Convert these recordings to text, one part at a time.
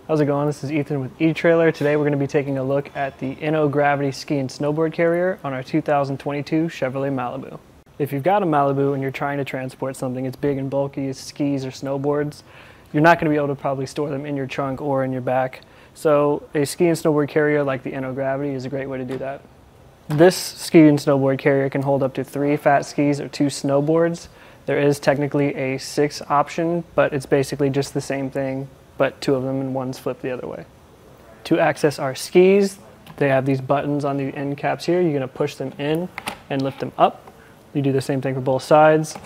How's it going? This is Ethan with eTrailer. Today we're going to be taking a look at the Inno Gravity Ski and Snowboard Carrier on our 2022 Chevrolet Malibu. If you've got a Malibu and you're trying to transport something, it's big and bulky, it's skis or snowboards, you're not going to be able to probably store them in your trunk or in your back. So a ski and snowboard carrier like the Inno Gravity is a great way to do that. This ski and snowboard carrier can hold up to 3 fat skis or 2 snowboards. There is technically a 6 option, but it's basically just the same thing, but 2 of them and one's flipped the other way. To access our skis, they have these buttons on the end caps here. You're going to push them in and lift them up. You do the same thing for both sides.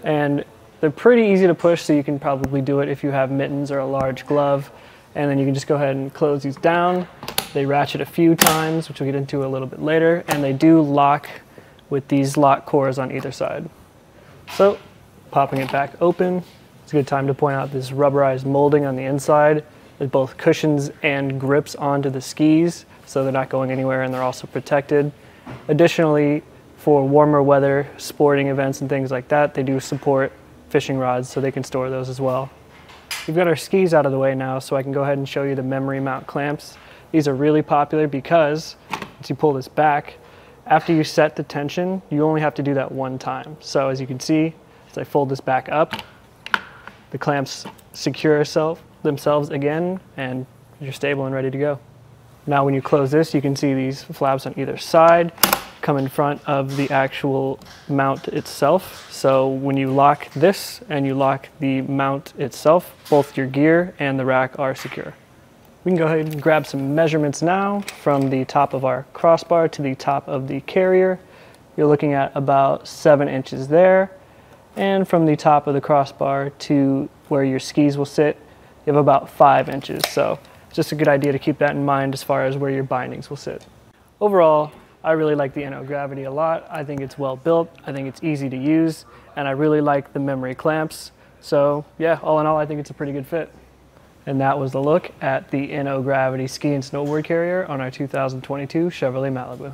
And they're pretty easy to push, so you can probably do it if you have mittens or a large glove. And then you can just go ahead and close these down. They ratchet a few times, which we'll get into a little bit later. And they do lock with these lock cores on either side. So, popping it back open. It's a good time to point out this rubberized molding on the inside. It both cushions and grips onto the skis, so they're not going anywhere and they're also protected. Additionally, for warmer weather, sporting events and things like that, they do support fishing rods, so they can store those as well. We've got our skis out of the way now, so I can go ahead and show you the memory mount clamps. These are really popular because, once you pull this back, after you set the tension, you only have to do that one time. So as you can see, as I fold this back up, the clamps secure themselves again, and you're stable and ready to go. Now when you close this, you can see these flaps on either side come in front of the actual mount itself. So when you lock this and you lock the mount itself, both your gear and the rack are secure. We can go ahead and grab some measurements now from the top of our crossbar to the top of the carrier. You're looking at about 7 inches there. And from the top of the crossbar to where your skis will sit, you have about 5 inches. So it's just a good idea to keep that in mind as far as where your bindings will sit. Overall, I really like the Inno Gravity a lot. I think it's well built, I think it's easy to use, and I really like the memory clamps. So yeah, all in all, I think it's a pretty good fit. And that was the look at the Inno Gravity Ski and Snowboard Carrier on our 2022 Chevrolet Malibu.